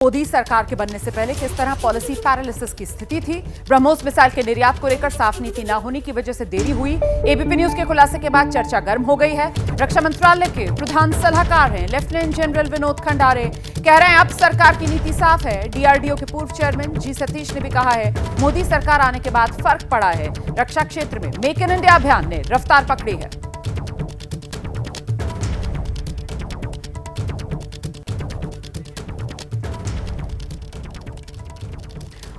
मोदी सरकार के बनने से पहले किस तरह पॉलिसी पैरालिसिस की स्थिति थी। ब्रह्मोस मिसाइल के निर्यात को लेकर साफ नीति न होने की वजह से देरी हुई। एबीपी न्यूज के खुलासे के बाद चर्चा गर्म हो गई है। रक्षा मंत्रालय के प्रधान सलाहकार हैं लेफ्टिनेंट जनरल विनोद खंडारे, कह रहे हैं अब सरकार की नीति साफ है। डीआरडीओ के पूर्व चेयरमैन जी सतीश ने भी कहा है मोदी सरकार आने के बाद फर्क पड़ा है। रक्षा क्षेत्र में मेक इन इंडिया अभियान ने रफ्तार पकड़ी है।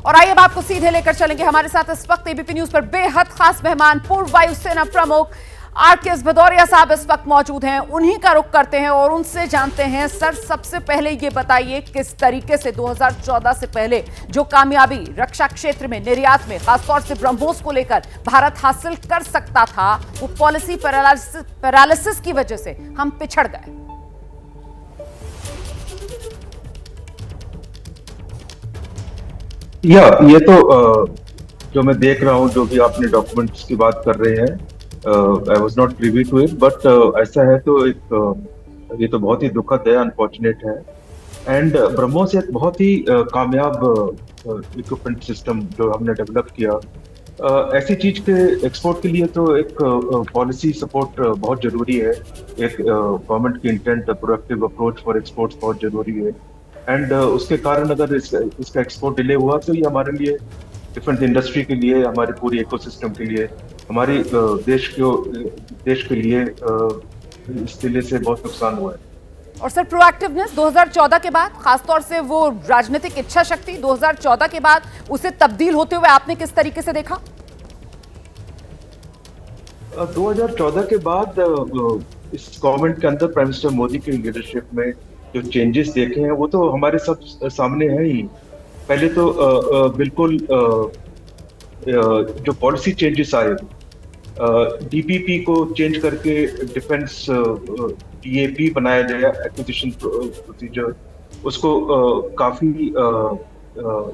और आइए अब आपको सीधे लेकर चलेंगे। हमारे साथ इस वक्त एबीपी न्यूज पर बेहद खास मेहमान पूर्व वायुसेना प्रमुख आरकेएस भदौरिया साहब इस वक्त मौजूद हैं। उन्हीं का रुख करते हैं और उनसे जानते हैं। सर, सबसे पहले ये बताइए किस तरीके से 2014 से पहले जो कामयाबी रक्षा क्षेत्र में निर्यात में खासतौर से ब्रह्मोस को लेकर भारत हासिल कर सकता था, वो पॉलिसी पैरालिसिस की वजह से हम पिछड़ गए। ये तो जो मैं देख रहा हूँ, जो भी आपने डॉक्यूमेंट्स की बात कर रहे हैं, I was not privy to it, but ऐसा है तो ये तो बहुत ही दुखद है, अनफॉर्चुनेट है। एंड ब्रह्मोस एक बहुत ही कामयाब इक्विपमेंट सिस्टम जो हमने डेवलप किया। ऐसी चीज के एक्सपोर्ट के लिए तो एक पॉलिसी सपोर्ट बहुत जरूरी है। एक गवर्नमेंट की intent, proactive approach for exports बहुत जरूरी है। एंड उसके कारण अगर इसका एक्सपोर्ट डिले हुआ तो ये हमारे लिए, डिफेंस इंडस्ट्री के लिए, हमारे पूरी इकोसिस्टम के लिए, हमारी देश के लिए इस डिले से बहुत नुकसान हुआ है। और सर, प्रोएक्टिवनेस 2014 के बाद, खासतौर से वो राजनीतिक इच्छा शक्ति 2014 के बाद उसे तब्दील होते हुए आपने किस तरीके से देखा? 2014 के बाद इस गवर्नमेंट के अंदर प्राइम मिनिस्टर मोदी की लीडरशिप में जो चेंजेस देखे हैं वो तो हमारे सब सामने है ही। पहले तो बिल्कुल जो पॉलिसी चेंजेस आए, डीपीपी को चेंज करके डिफेंस डीएपी बनाया गया, एक्विजिशन प्रोसीजर, उसको काफी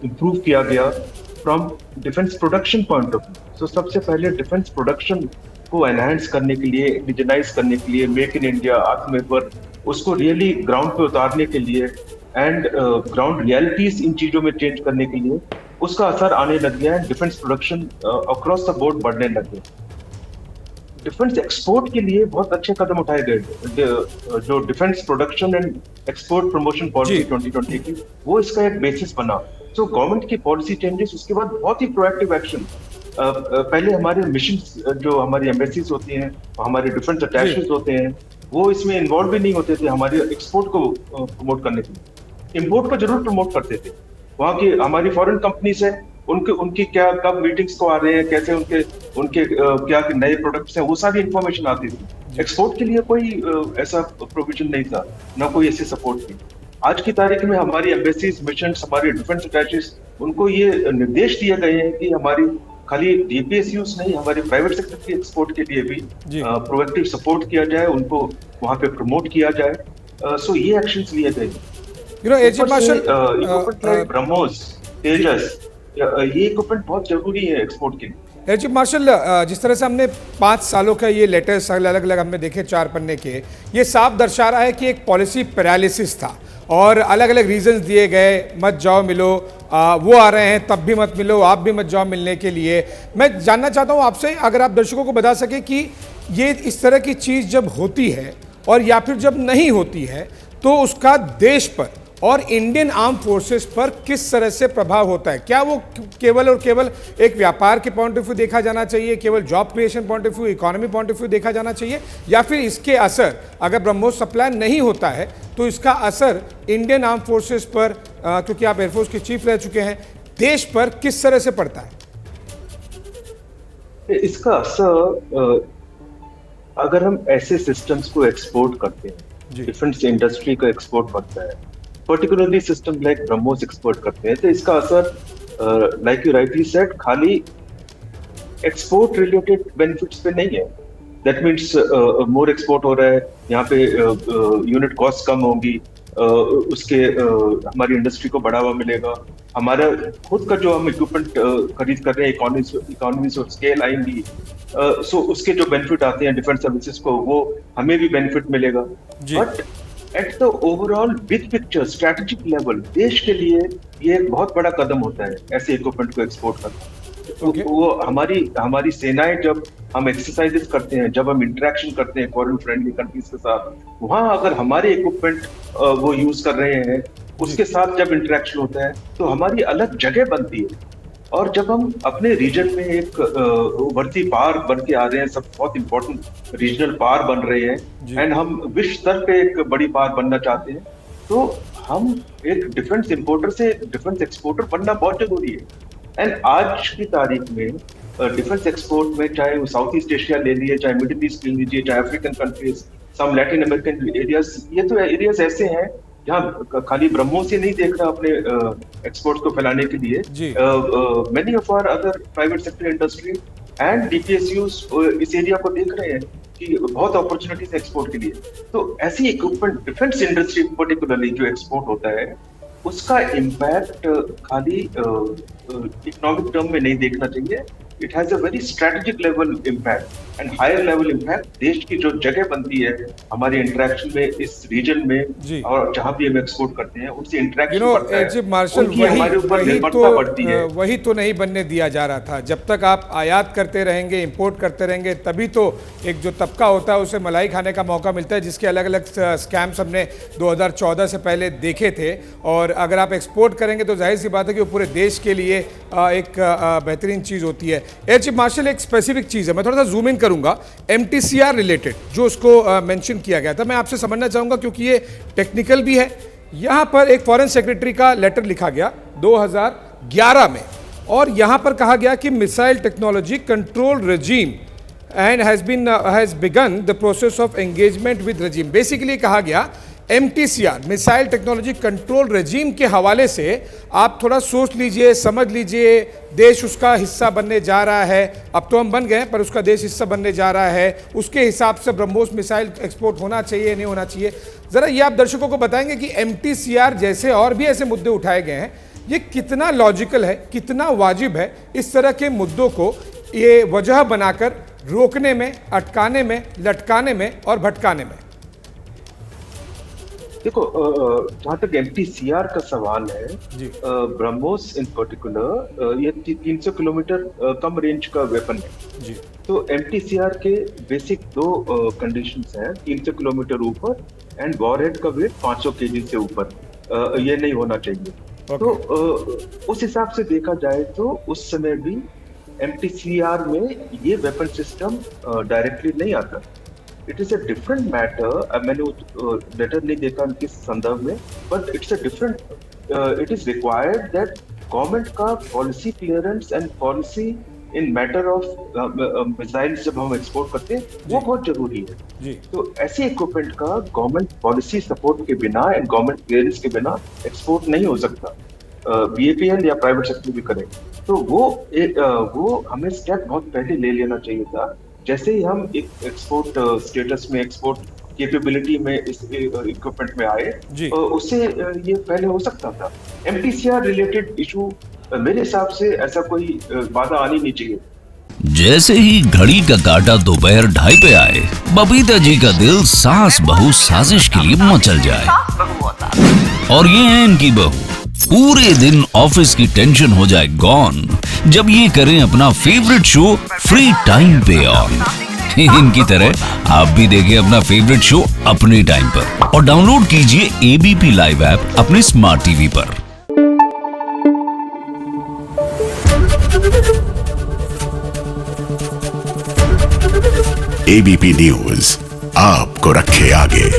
इम्प्रूव किया गया from defence production point of view. तो सबसे पहले डिफेंस प्रोडक्शन को एनहांस करने के लिए, इंडिजनाइज करने के लिए, मेक इन इंडिया, आत्मनिर्भर, उसको रियली ग्राउंड पे उतारने के लिए एंड ग्राउंड रियलिटीज इन चीजों में चेंज करने के लिए उसका असर आने लग गया है। Defence production across the board बढ़ने लग गया। डिफेंस एक्सपोर्ट के लिए बहुत अच्छे कदम उठाए गए। जो defence production and export promotion policy 2020 की, वो इसका एक बेसिस बना। तो गवर्नमेंट की पॉलिसी चेंजेस, उसके बाद बहुत ही प्रोएक्टिव एक्शन। पहले हमारे मिशन, जो हमारी एम्बेसीज होती हैं, हमारे डिफेंस अटैचेस होते हैं, वो इसमें इन्वॉल्व भी नहीं होते थे हमारे एक्सपोर्ट को प्रमोट करने के लिए। इम्पोर्ट को जरूर प्रमोट करते थे। वहाँ की हमारी फॉरेन कंपनीज है, उनकी क्या कब मीटिंग्स को आ रहे हैं, कैसे उनके क्या नए प्रोडक्ट्स हैं, वो सारी इंफॉर्मेशन आती थी। एक्सपोर्ट के लिए कोई ऐसा प्रोविजन नहीं था, ना कोई ऐसी सपोर्ट थी। आज की तारीख में हमारी एम्बेसीज, मिशन, हमारे डिफेंस अटैचेस, उनको ये निर्देश दिए गए हैं कि हमारी खाली डीपीएसयूज नहीं, हमारे प्राइवेट सेक्टर के एक्सपोर्ट के लिए भी प्रोएक्टिव सपोर्ट किया जाए, उनको वहां पे प्रमोट किया जाए। सो ये एक्शंस लिए गए। ब्रह्मोस, तेजस, ये इक्विपमेंट बहुत जरूरी है एक्सपोर्ट के लिए। एयर चीफ मार्शल, जिस तरह से हमने 5 सालों का ये लेटर्स अलग अलग हमने देखे 4 पन्ने के, ये साफ दर्शा रहा है कि एक पॉलिसी पैरालिसिस था और अलग अलग रीजंस दिए गए। मत जाओ मिलो, वो आ रहे हैं तब भी मत मिलो, आप भी मत जाओ मिलने के लिए। मैं जानना चाहता हूँ आपसे, अगर आप दर्शकों को बता सकें कि ये इस तरह की चीज़ जब होती है और या फिर जब नहीं होती है तो उसका देश पर और इंडियन आर्म फोर्सेस पर किस तरह से प्रभाव होता है? क्या वो केवल और केवल एक व्यापार के पॉइंट ऑफ व्यू देखा जाना चाहिए, केवल job creation point of view, economy point of view देखा जाना चाहिए, या फिर इसके असर, अगर ब्रह्मोस सप्लाई नहीं होता है तो इसका असर इंडियन आर्म फोर्सेस पर, क्योंकि आप एयरफोर्स के चीफ रह चुके हैं, देश पर किस तरह से पड़ता है? इसका असर, अगर हम ऐसे सिस्टम्स को एक्सपोर्ट करते हैं, डिफेंस इंडस्ट्री का एक्सपोर्ट बढ़ता है, particularly system like BrahMos export करते हैं, तो इसका असर लाइक यू राइटली सेड खाली एक्सपोर्ट रिलेटेड बेनिफिट्स पे नहीं है। दैट मीन्स मोर एक्सपोर्ट हो रहा है, यहाँ पे यूनिट कॉस्ट कम होगी, उसके हमारी इंडस्ट्री को बढ़ावा मिलेगा, हमारा खुद का जो हम इक्विपमेंट खरीद कर रहे हैं, इकोनॉमीज ऑफ स्केल आएंगी, सो उसके जो बेनिफिट आते हैं डिफेंस सर्विसेज को, वो हमें भी बेनिफिट मिलेगा। But at the overall big picture strategic level देश के लिए ये एक बहुत बड़ा कदम होता है ऐसे इक्विपमेंट को एक्सपोर्ट करना। Okay. वो हमारी सेनाएं जब हम एक्सरसाइजेस करते हैं, जब हम इंटरेक्शन करते हैं फॉरेन फ्रेंडली कंट्रीज के साथ, वहां अगर हमारे इक्विपमेंट वो यूज कर रहे हैं, उसके साथ जब इंटरेक्शन होता है तो हमारी अलग जगह बनती है। और जब हम अपने रीजन में एक उभरती पावर बन के आ रहे हैं, सब बहुत इंपॉर्टेंट रीजनल पावर बन रहे हैं एंड हम विश्व स्तर पे एक बड़ी पावर बनना चाहते हैं, तो हम एक डिफेंस इंपोर्टर से डिफेंस एक्सपोर्टर बनना बहुत जरूरी है। एंड आज की तारीख में डिफेंस एक्सपोर्ट में, चाहे वो साउथ ईस्ट एशिया ले लीजिए, चाहे मिडिल ईस्ट ले लीजिए, चाहे अफ्रीकन कंट्रीज, सम लैटिन अमेरिकन एरियाज, ये तो एरियाज ऐसे हैं जहाँ खाली ब्रह्मोस ही नहीं देख रहा अपने एक्सपोर्ट को फैलाने के लिए। Many of our other private sector industry and DPSUs इस एरिया को देख रहे हैं कि बहुत अपॉर्चुनिटीज एक्सपोर्ट के लिए। तो ऐसी इक्विपमेंट डिफेंस इंडस्ट्री पर्टिकुलरली जो एक्सपोर्ट होता है, उसका इम्पैक्ट खाली इकोनॉमिक टर्म में नहीं देखना चाहिए। It has a very strategic level impact and higher level impact. देश की जो जगह बनती है हमारे इंटरेक्शन में इस रीजन में और जहां भी हम एक्सपोर्ट करते हैं, उनसे इंटरेक्शन बढ़ता है, मार्शल, हमारे ऊपर निर्भरता बढ़ती है। वही तो नहीं बनने दिया जा रहा था। जब तक आप आयात करते रहेंगे, इंपोर्ट करते रहेंगे, तभी तो एक जो तबका होता है उसे मलाई खाने का मौका मिलता है, जिसके अलग अलग स्कैम्स हमने 2014 से पहले देखे थे। और अगर आप एक्सपोर्ट करेंगे तो जाहिर सी बात है कि वो पूरे देश के लिए एक बेहतरीन चीज़ होती है। एयर चीफ मार्शल, एक स्पेसिफिक चीज़ है, मैं थोड़ा सा जूम इन करूंगा, MTCR रिलेटेड जो उसको मेंशन किया गया था, मैं आपसे समझना चाहूंगा क्योंकि ये टेक्निकल भी है। यहां पर एक फॉरेन सेक्रेटरी का लेटर लिखा गया 2011 में, और यहां पर कहा गया कि missile technology control regime and has begin the process of engagement with regime. Basically कहा गया MTCR missile technology control regime के हवाले से आप थोड़ा सोच लीजिए, समझ लीजिए, देश उसका हिस्सा बनने जा रहा है। अब तो हम बन गए पर उसका देश हिस्सा बनने जा रहा है, उसके हिसाब से ब्रह्मोस मिसाइल एक्सपोर्ट होना चाहिए नहीं होना चाहिए। ज़रा ये आप दर्शकों को बताएंगे कि MTCR जैसे और भी ऐसे मुद्दे उठाए गए हैं, ये कितना लॉजिकल है, कितना वाजिब है इस तरह के मुद्दों को ये वजह बनाकर रोकने में, अटकाने में, लटकाने में और भटकाने में। देखो, जहाँ तक MTCR का सवाल है, ब्रह्मोस इन पर्टिकुलर ये 300 किलोमीटर कम रेंज का वेपन है जी। तो MTCR के बेसिक दो कंडीशंस हैं, 300 किलोमीटर ऊपर एंड वॉरहेड का वेट 500 kg से ऊपर ये नहीं होना चाहिए। तो उस हिसाब से देखा जाए तो उस समय भी MTCR में ये वेपन सिस्टम डायरेक्टली नहीं आता। It is a different matter. मैंने लेटर नहीं देखा किस संदर्भ में, but it's a different, it is required that government का policy clearance and policy in matter of missiles जब हम एक्सपोर्ट करते हैं वो बहुत जरूरी है जी। तो ऐसे इक्विपमेंट का गवर्नमेंट पॉलिसी सपोर्ट के बिना एंड गवर्नमेंट क्लियरेंस के बिना एक्सपोर्ट नहीं हो सकता, BAPL या प्राइवेट सेक्टर भी करे। तो वो हमें स्टेप बहुत पहले ले लेना चाहिए था। जैसे ही हम एक एक्सपोर्ट स्टेटस में, एक्सपोर्ट कैपेबिलिटी में इस इक्विपमेंट में आए, उससे ये पहले हो सकता था। MTCR रिलेटेड इशू मेरे हिसाब से ऐसा कोई बाधा आनी नहीं चाहिए। जैसे ही घड़ी का काटा दोपहर 2:30 पे आए, बबीता जी का दिल सास बहू साजिश के लिए मचल जाए। और ये है इनकी बहू, पूरे दिन ऑफिस की टेंशन हो जाए गॉन जब ये करें अपना फेवरेट शो फ्री टाइम पे ऑन। इनकी तरह आप भी देखें अपना फेवरेट शो अपने टाइम पर और डाउनलोड कीजिए ABP लाइव ऐप अपने स्मार्ट टीवी पर। ABP न्यूज आपको रखे आगे।